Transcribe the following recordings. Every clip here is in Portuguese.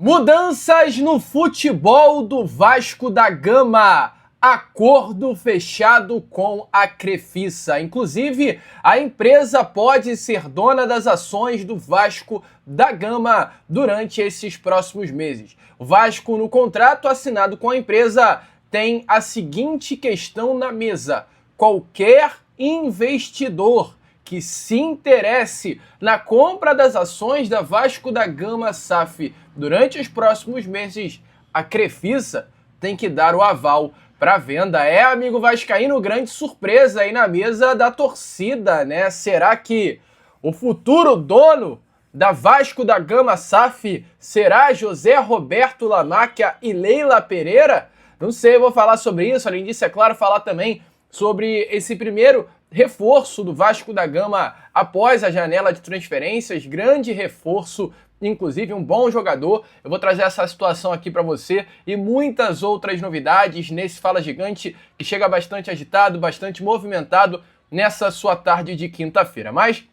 Mudanças no futebol do Vasco da Gama. Acordo fechado com a Crefisa. Inclusive, a empresa pode ser dona das ações do Vasco da Gama durante esses próximos meses. O Vasco, no contrato assinado com a empresa, tem a seguinte questão na mesa: qualquer investidor que se interesse na compra das ações da Vasco da Gama SAF durante os próximos meses, a Crefisa tem que dar o aval para a venda. Amigo vascaíno, grande surpresa aí na mesa da torcida, né? Será que o futuro dono da Vasco da Gama SAF será José Roberto Lamáquia e Leila Pereira? Não sei, eu vou falar sobre isso. Além disso, é claro, falar também sobre esse primeiro reforço do Vasco da Gama após a janela de transferências. Grande reforço, inclusive um bom jogador. Eu vou trazer essa situação aqui para você e muitas outras novidades nesse Fala Gigante, que chega bastante agitado, bastante movimentado nessa sua tarde de quinta-feira. Mas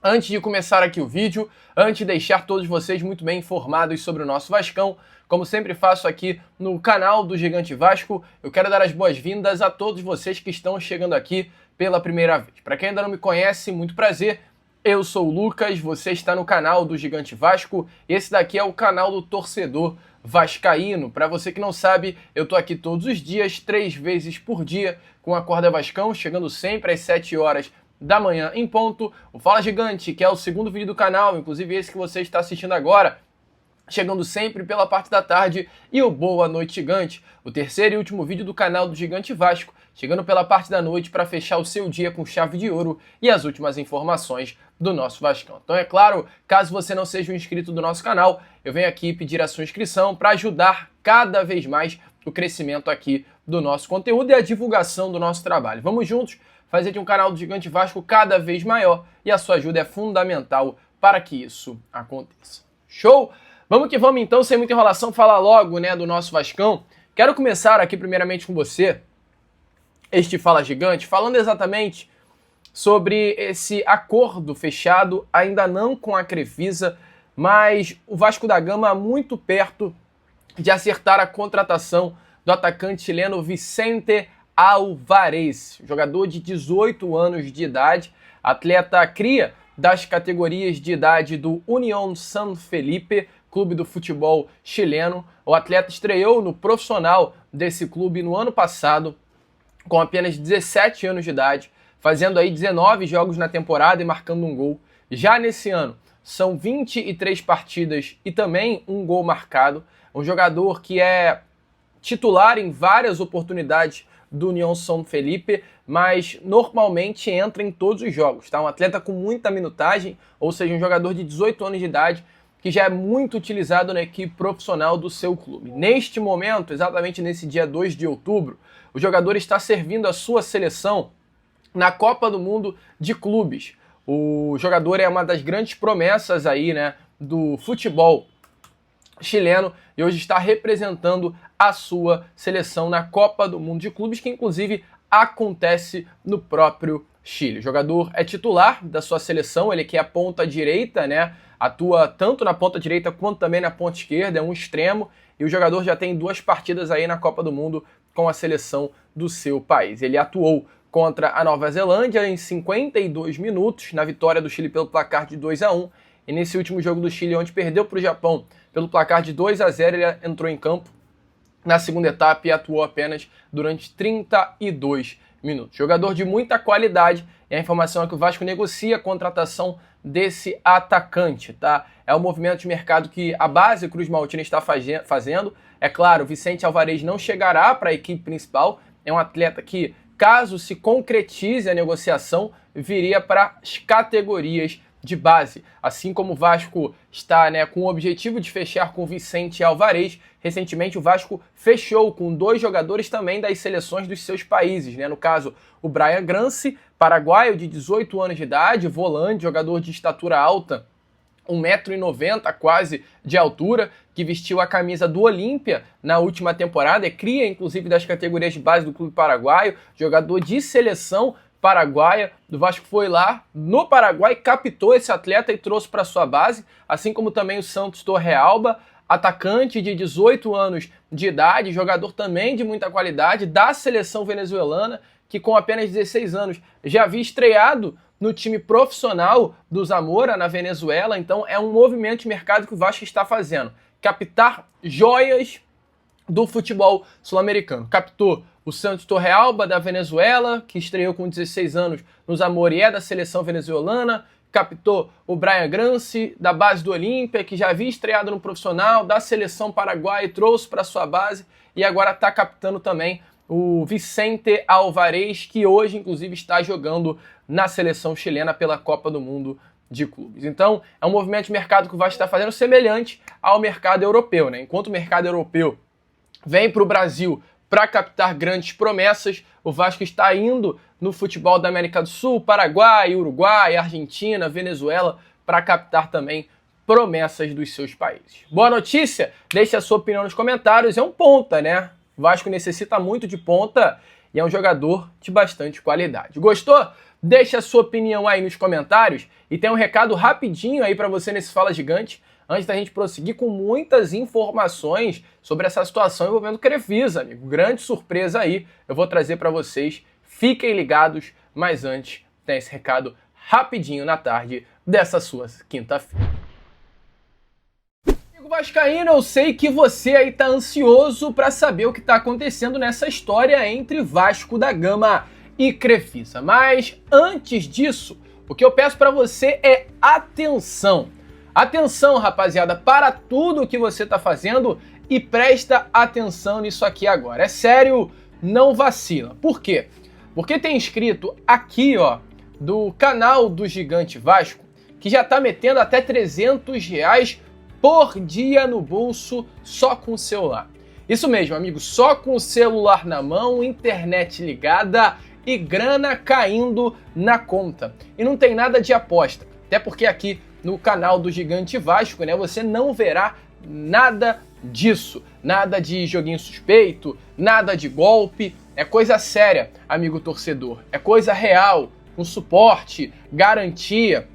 antes de começar aqui o vídeo, antes de deixar todos vocês muito bem informados sobre o nosso Vascão, como sempre faço aqui no canal do Gigante Vasco, eu quero dar as boas-vindas a todos vocês que estão chegando aqui pela primeira vez. Para quem ainda não me conhece, muito prazer. Eu sou o Lucas, você está no canal do Gigante Vasco. Esse daqui é o canal do torcedor vascaíno. Para você que não sabe, eu tô aqui todos os dias, 3 vezes por dia, com a Corda Vascão, chegando sempre às 7 horas da manhã em ponto. O Fala Gigante, que é o segundo vídeo do canal, inclusive esse que você está assistindo agora, chegando sempre pela parte da tarde, e o Boa Noite Gigante, o terceiro e último vídeo do canal do Gigante Vasco, chegando pela parte da noite para fechar o seu dia com chave de ouro e as últimas informações do nosso Vascão. Então é claro, caso você não seja um inscrito do nosso canal, eu venho aqui pedir a sua inscrição para ajudar cada vez mais o crescimento aqui do nosso conteúdo e a divulgação do nosso trabalho. Vamos juntos fazer de um canal do Gigante Vasco cada vez maior, e a sua ajuda é fundamental para que isso aconteça. Show? Vamos que vamos então, sem muita enrolação, falar logo, né, do nosso Vascão. Quero começar aqui primeiramente com você, este Fala Gigante, falando exatamente sobre esse acordo fechado, ainda não com a Crefisa, mas o Vasco da Gama muito perto de acertar a contratação do atacante chileno Vicente Álvarez, jogador de 18 anos de idade, atleta cria das categorias de idade do Unión San Felipe, clube do futebol chileno. O atleta estreou no profissional desse clube no ano passado, com apenas 17 anos de idade, fazendo aí 19 jogos na temporada e marcando um gol. Já nesse ano, são 23 partidas e também um gol marcado. Um jogador que é titular em várias oportunidades do Unión San Felipe, mas normalmente entra em todos os jogos, tá? Um atleta com muita minutagem, ou seja, um jogador de 18 anos de idade, que já é muito utilizado na equipe profissional do seu clube. Neste momento, exatamente nesse dia 2 de outubro, o jogador está servindo a sua seleção na Copa do Mundo de Clubes. O jogador é uma das grandes promessas aí, né, do futebol chileno, e hoje está representando a sua seleção na Copa do Mundo de Clubes, que inclusive acontece no próprio Chile. O jogador é titular da sua seleção, ele que é a ponta direita, né? Atua tanto na ponta direita quanto também na ponta esquerda, é um extremo, e o jogador já tem 2 partidas aí na Copa do Mundo com a seleção do seu país. Ele atuou contra a Nova Zelândia em 52 minutos, na vitória do Chile pelo placar de 2-1, e nesse último jogo do Chile, onde perdeu para o Japão pelo placar de 2-0, ele entrou em campo na segunda etapa e atuou apenas durante 32 minutos. Jogador de muita qualidade, e a informação é que o Vasco negocia a contratação desse atacante, tá? É um movimento de mercado que a base Cruz Maltina está fazendo. É claro, Vicente Álvarez não chegará para a equipe principal, é um atleta que, caso se concretize a negociação, viria para as categorias de base. Assim como o Vasco está, né, com o objetivo de fechar com Vicente Álvarez, recentemente o Vasco fechou com 2 jogadores também das seleções dos seus países, né? No caso, o Brian Grance, paraguaio de 18 anos de idade, volante, jogador de estatura alta, 1,90 m quase de altura, que vestiu a camisa do Olímpia na última temporada, é cria inclusive das categorias de base do clube paraguaio, jogador de seleção paraguaia. O Vasco foi lá no Paraguai, captou esse atleta e trouxe para sua base, assim como também o Santos Torrealba, atacante de 18 anos de idade, jogador também de muita qualidade, da seleção venezuelana, que com apenas 16 anos já havia estreado no time profissional do Zamora, na Venezuela. Então é um movimento de mercado que o Vasco está fazendo. Captar joias do futebol sul-americano. Captou o Santos Torrealba, da Venezuela, que estreou com 16 anos no Zamora e é da seleção venezuelana. Captou o Brian Grance, da base do Olímpia, que já havia estreado no profissional, da seleção paraguaia, trouxe para sua base e agora está captando também o Vicente Alvarez, que hoje, inclusive, está jogando na seleção chilena pela Copa do Mundo de Clubes. Então, é um movimento de mercado que o Vasco está fazendo semelhante ao mercado europeu, né? Enquanto o mercado europeu vem para o Brasil para captar grandes promessas, o Vasco está indo no futebol da América do Sul, Paraguai, Uruguai, Argentina, Venezuela, para captar também promessas dos seus países. Boa notícia? Deixe a sua opinião nos comentários. É um ponta, né? O Vasco necessita muito de ponta e é um jogador de bastante qualidade. Gostou? Deixe a sua opinião aí nos comentários e tem um recado rapidinho aí para você nesse Fala Gigante, antes da gente prosseguir com muitas informações sobre essa situação envolvendo o Crefisa, amigo. Grande surpresa aí, eu vou trazer para vocês. Fiquem ligados, mas antes tem esse recado rapidinho na tarde dessa sua quinta-feira. Amigo vascaíno, eu sei que você aí tá ansioso para saber o que tá acontecendo nessa história entre Vasco da Gama e Crefisa. Mas antes disso, o que eu peço para você é atenção. Atenção, rapaziada, para tudo que você tá fazendo e presta atenção nisso aqui agora. É sério, não vacila. Por quê? Porque tem inscrito aqui, ó, do canal do Gigante Vasco, que já tá metendo até R$300 por dia no bolso só com o celular. Isso mesmo, amigo, só com o celular na mão, internet ligada e grana caindo na conta. E não tem nada de aposta, até porque aqui no canal do Gigante Vasco, né, você não verá nada disso. Nada de joguinho suspeito, nada de golpe. É coisa séria, amigo torcedor. É coisa real, com suporte, garantia.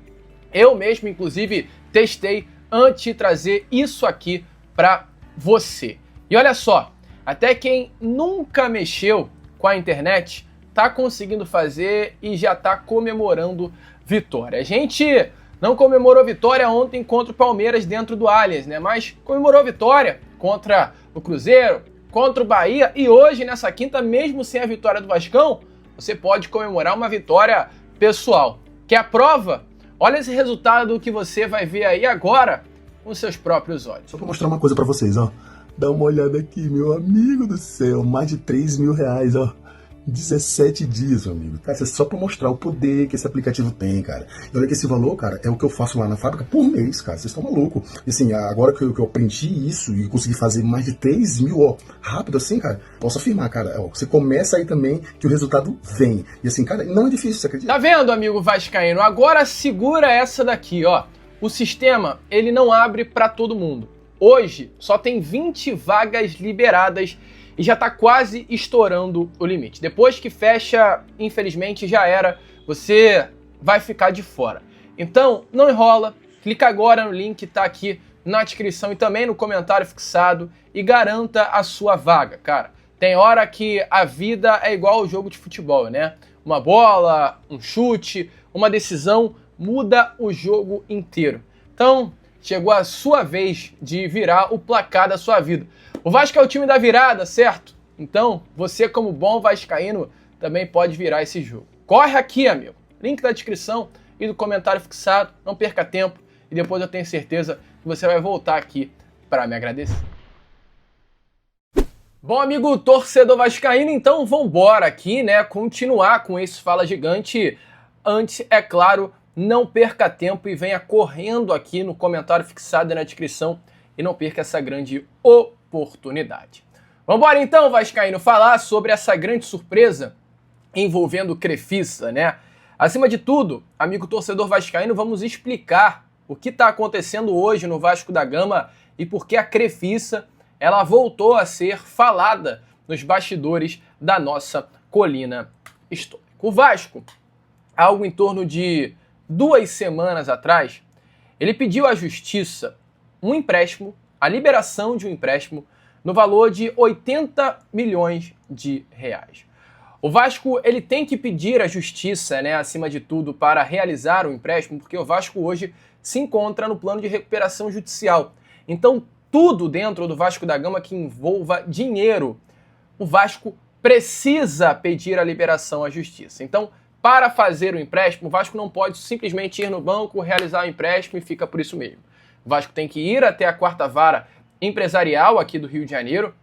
Eu mesmo, inclusive, testei antes de trazer isso aqui para você. E olha só, até quem nunca mexeu com a internet tá conseguindo fazer e já tá comemorando vitória. A gente não comemorou vitória ontem contra o Palmeiras dentro do Allianz, né? Mas comemorou vitória contra o Cruzeiro, contra o Bahia e hoje, nessa quinta, mesmo sem a vitória do Vascão, você pode comemorar uma vitória pessoal. Quer a prova? Olha esse resultado que você vai ver aí agora com seus próprios olhos. Só pra mostrar uma coisa pra vocês, ó. Dá uma olhada aqui, meu amigo do céu. Mais de R$3.000, ó. 17 dias, meu amigo. Cara, isso é só pra mostrar o poder que esse aplicativo tem, cara. E olha que esse valor, cara, é o que eu faço lá na fábrica por mês, cara. Vocês estão malucos. E assim, agora que eu aprendi isso e consegui fazer mais de 3.000, ó, rápido assim, cara, posso afirmar, cara, ó, você começa aí também que o resultado vem. E assim, cara, não é difícil, você acredita? Tá vendo, amigo vascaíno? Agora segura essa daqui, ó. O sistema, ele não abre pra todo mundo. Hoje, só tem 20 vagas liberadas e já está quase estourando o limite. Depois que fecha, infelizmente já era, você vai ficar de fora. Então, não enrola, clica agora no link que está aqui na descrição e também no comentário fixado e garanta a sua vaga, cara. Tem hora que a vida é igual ao jogo de futebol, né? Uma bola, um chute, uma decisão muda o jogo inteiro. Então, chegou a sua vez de virar o placar da sua vida. O Vasco é o time da virada, certo? Então, você como bom vascaíno também pode virar esse jogo. Corre aqui, amigo. Link na descrição e no comentário fixado. Não perca tempo e depois eu tenho certeza que você vai voltar aqui para me agradecer. Bom, amigo torcedor vascaíno, então vambora aqui, né? Continuar com esse Fala Gigante. Antes, é claro, não perca tempo e venha correndo aqui no comentário fixado e na descrição e não perca essa grande oportunidade. Vamos embora então, vascaíno, falar sobre essa grande surpresa envolvendo o Crefisa, né? Acima de tudo, amigo torcedor vascaíno, vamos explicar o que está acontecendo hoje no Vasco da Gama e por que a Crefisa ela voltou a ser falada nos bastidores da nossa colina histórica. O Vasco, algo em torno de 2 semanas atrás, ele pediu à justiça um empréstimo a liberação de um empréstimo no valor de 80 milhões de reais. O Vasco ele tem que pedir à justiça, acima de tudo, para realizar o empréstimo, porque o Vasco hoje se encontra no plano de recuperação judicial. Então, tudo dentro do Vasco da Gama que envolva dinheiro, o Vasco precisa pedir a liberação à justiça. Então, para fazer o empréstimo, o Vasco não pode simplesmente ir no banco, realizar o empréstimo e fica por isso mesmo. O Vasco tem que ir até a quarta vara empresarial aqui do Rio de Janeiro,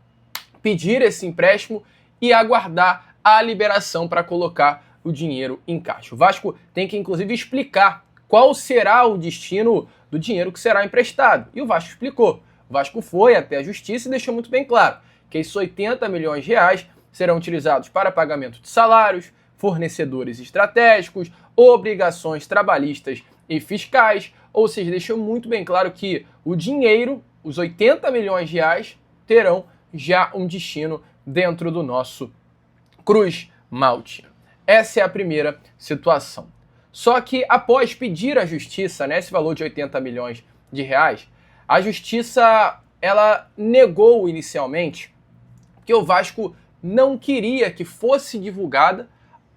pedir esse empréstimo e aguardar a liberação para colocar o dinheiro em caixa. O Vasco tem que, inclusive, explicar qual será o destino do dinheiro que será emprestado. E o Vasco explicou. O Vasco foi até a justiça e deixou muito bem claro que esses 80 milhões de reais serão utilizados para pagamento de salários, fornecedores estratégicos, obrigações trabalhistas e fiscais, ou seja, deixou muito bem claro que o dinheiro, os 80 milhões de reais, terão já um destino dentro do nosso Cruz Maltino. Essa é a primeira situação. Só que após pedir à justiça esse valor de 80 milhões de reais, a justiça ela negou inicialmente que o Vasco não queria que fosse divulgada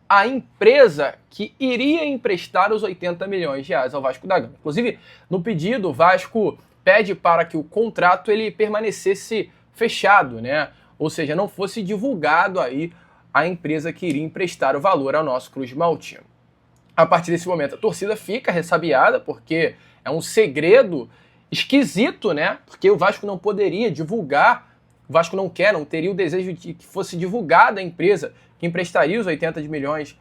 a empresa que iria emprestar os 80 milhões de reais ao Vasco da Gama. Inclusive, no pedido, o Vasco pede para que o contrato ele permanecesse fechado, ou seja, não fosse divulgado aí a empresa que iria emprestar o valor ao nosso Cruz Maltino. A partir desse momento, a torcida fica ressabiada, porque é um segredo esquisito, porque o Vasco não poderia divulgar, o Vasco não teria o desejo de que fosse divulgada a empresa que emprestaria os 80 milhões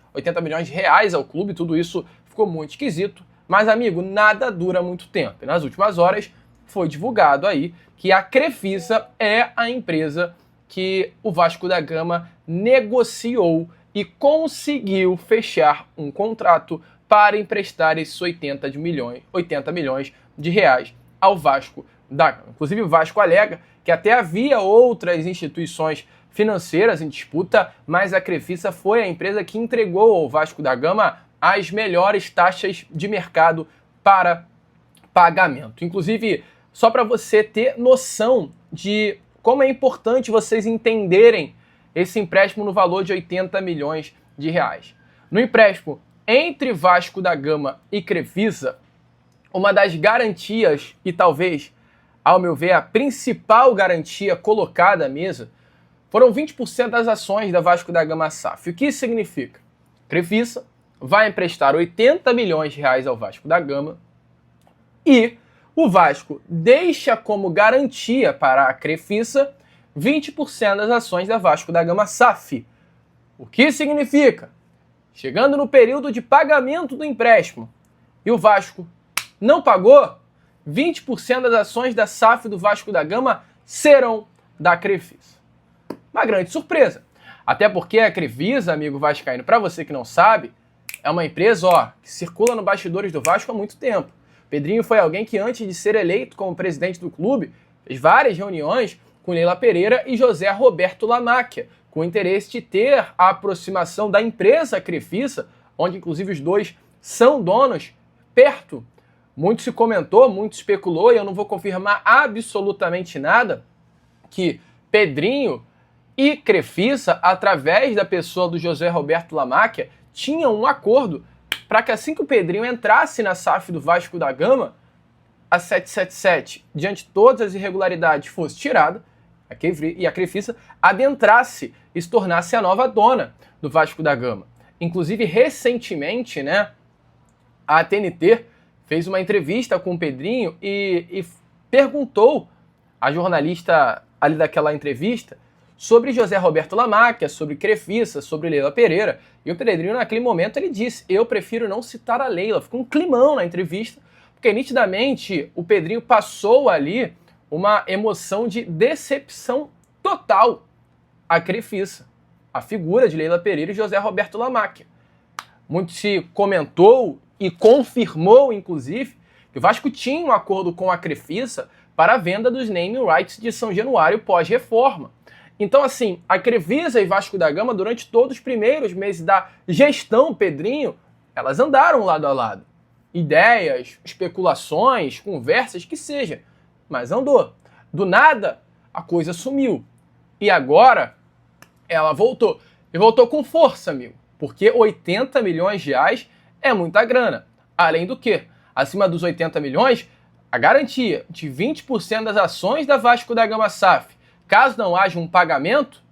de reais ao clube. Tudo isso ficou muito esquisito, mas, amigo, nada dura muito tempo. E nas últimas horas foi divulgado aí que a Crefisa é a empresa que o Vasco da Gama negociou e conseguiu fechar um contrato para emprestar esses 80 milhões de reais ao Vasco da Gama. Inclusive, o Vasco alega que até havia outras instituições financeiras em disputa, mas a Crefisa foi a empresa que entregou ao Vasco da Gama as melhores taxas de mercado para pagamento. Inclusive, só para você ter noção de como é importante vocês entenderem esse empréstimo no valor de 80 milhões de reais. No empréstimo entre Vasco da Gama e Crefisa, uma das garantias, e talvez, ao meu ver, a principal garantia colocada à mesa, foram 20% das ações da Vasco da Gama SAF. O que isso significa? Crefisa vai emprestar 80 milhões de reais ao Vasco da Gama e o Vasco deixa como garantia para a Crefisa 20% das ações da Vasco da Gama SAF. O que significa? Chegando no período de pagamento do empréstimo e o Vasco não pagou, 20% das ações da SAF do Vasco da Gama serão da Crefisa. Uma grande surpresa. Até porque a Crefisa, amigo vascaíno, para você que não sabe, é uma empresa que circula no bastidores do Vasco há muito tempo. Pedrinho foi alguém que, antes de ser eleito como presidente do clube, fez várias reuniões com Leila Pereira e José Roberto Lamacchia, com o interesse de ter a aproximação da empresa Crefisa, onde inclusive os dois são donos, perto. Muito se comentou, muito especulou, e eu não vou confirmar absolutamente nada, que Pedrinho e Crefisa, através da pessoa do José Roberto Lamacchia, tinham um acordo para que assim que o Pedrinho entrasse na SAF do Vasco da Gama, a 777, diante de todas as irregularidades, fosse tirada e a Crefisa adentrasse e se tornasse a nova dona do Vasco da Gama. Inclusive, recentemente, a TNT fez uma entrevista com o Pedrinho e perguntou à jornalista ali daquela entrevista sobre José Roberto Lamacchia, sobre Crefisa, sobre Leila Pereira. E o Pedrinho, naquele momento, ele disse: eu prefiro não citar a Leila. Ficou um climão na entrevista, porque nitidamente o Pedrinho passou ali uma emoção de decepção total à Crefisa, a figura de Leila Pereira e José Roberto Lamacchia. Muito se comentou e confirmou, inclusive, que o Vasco tinha um acordo com a Crefisa para a venda dos naming rights de São Januário pós-reforma. Então, assim, a Crefisa e Vasco da Gama, durante todos os primeiros meses da gestão Pedrinho, elas andaram lado a lado. Ideias, especulações, conversas, que seja, mas andou. Do nada, a coisa sumiu. E agora, ela voltou. E voltou com força, amigo. Porque 80 milhões de reais é muita grana. Além do que, acima dos 80 milhões, a garantia de 20% das ações da Vasco da Gama SAF, caso não haja um pagamento,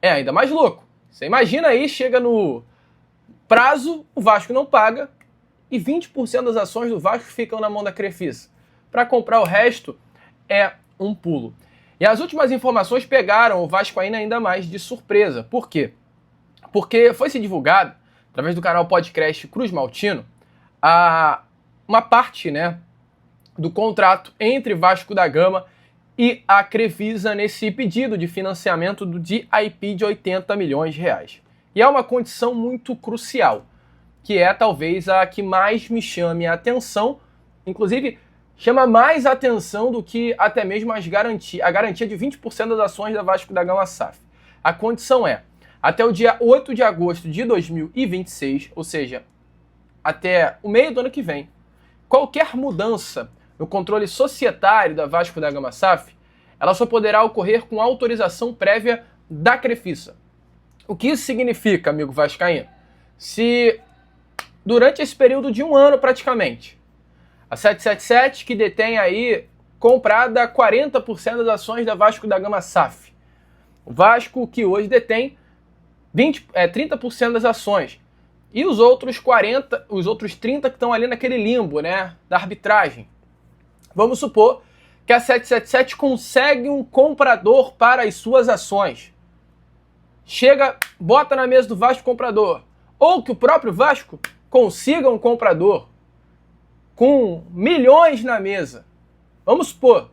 é ainda mais louco. Você imagina aí, chega no prazo, o Vasco não paga e 20% das ações do Vasco ficam na mão da Crefisa. Para comprar o resto é um pulo. E as últimas informações pegaram o Vascaíno ainda mais de surpresa. Por quê? Porque foi se divulgado, através do canal Podcast Cruz Maltino, uma parte, né, do contrato entre Vasco da Gama e a Crefisa nesse pedido de financiamento de IP de 80 milhões de reais. E é uma condição muito crucial, que é talvez a que mais me chame a atenção, inclusive chama mais atenção do que até mesmo a garantia de 20% das ações da Vasco da Gama SAF. A condição é, até o dia 8 de agosto de 2026, ou seja, até o meio do ano que vem, qualquer mudança no controle societário da Vasco da Gama SAF, ela só poderá ocorrer com autorização prévia da Crefisa. O que isso significa, amigo vascaíno? Se durante esse período de um ano praticamente, a 777, que detém aí comprada 40% das ações da Vasco da Gama SAF, o Vasco que hoje detém 30% das ações, e os outros 30 que estão ali naquele limbo, né, da arbitragem. Vamos supor que a 777 consegue um comprador para as suas ações. Chega, bota na mesa do Vasco comprador. Ou que o próprio Vasco consiga um comprador com milhões na mesa. Vamos supor.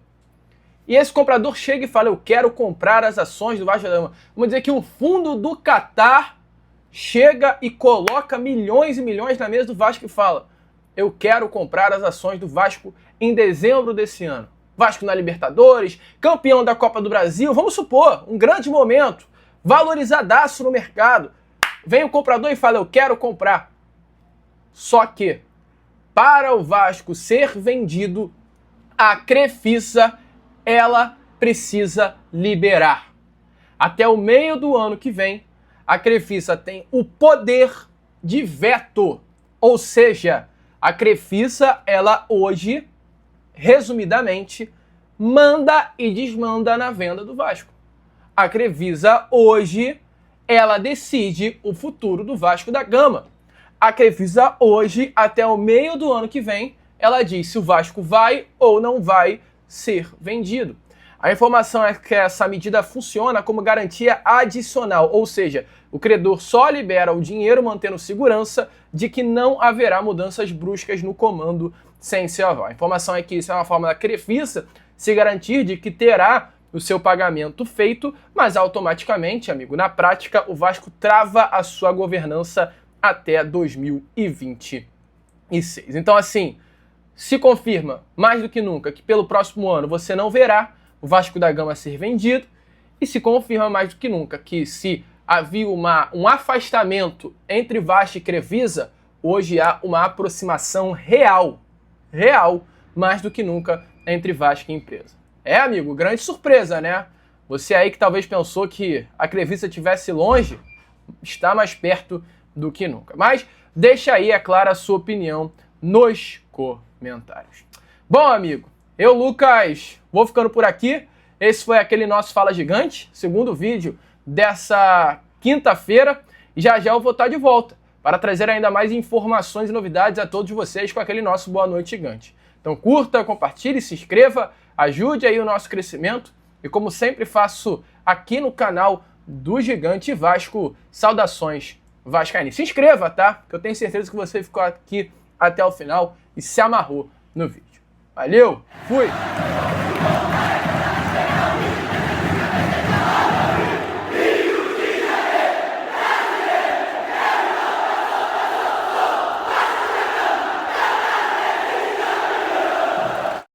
E esse comprador chega e fala, eu quero comprar as ações do Vasco da Gama. Vamos dizer que um fundo do Catar chega e coloca milhões e milhões na mesa do Vasco e fala, eu quero comprar as ações do Vasco em dezembro desse ano. Vasco na Libertadores, campeão da Copa do Brasil, vamos supor, um grande momento, valorizadaço no mercado. Vem o comprador e fala, eu quero comprar. Só que, para o Vasco ser vendido, a Crefisa, ela precisa liberar. Até o meio do ano que vem, a Crefisa tem o poder de veto. Ou seja, a Crefisa, ela hoje, resumidamente, manda e desmanda na venda do Vasco. A Crefisa hoje, ela decide o futuro do Vasco da Gama. A Crefisa hoje, até o meio do ano que vem, ela diz se o Vasco vai ou não vai ser vendido. A informação é que essa medida funciona como garantia adicional, ou seja, o credor só libera o dinheiro mantendo segurança de que não haverá mudanças bruscas no comando sem seu aval. A informação é que isso é uma forma da Crefisa se garantir de que terá o seu pagamento feito, mas automaticamente, amigo, na prática, o Vasco trava a sua governança até 2026. Então, assim, se confirma mais do que nunca que pelo próximo ano você não verá o Vasco da Gama ser vendido, e se confirma mais do que nunca que se havia um afastamento entre Vasco e Crefisa, hoje há uma aproximação real, mais do que nunca, entre Vasco e empresa. É, amigo, grande surpresa, né? Você aí que talvez pensou que a Crefisa estivesse longe, está mais perto do que nunca. Mas deixa aí, é claro, a sua opinião nos comentários. Bom, amigo, eu, Lucas, vou ficando por aqui. Esse foi aquele nosso Fala Gigante, segundo vídeo dessa quinta-feira. E já já eu vou estar de volta para trazer ainda mais informações e novidades a todos vocês com aquele nosso Boa Noite Gigante. Então curta, compartilhe, se inscreva, ajude aí o nosso crescimento. E como sempre faço aqui no canal do Gigante Vasco, saudações vascaínas. Se inscreva, tá? Que eu tenho certeza que você ficou aqui até o final e se amarrou no vídeo. Valeu, fui!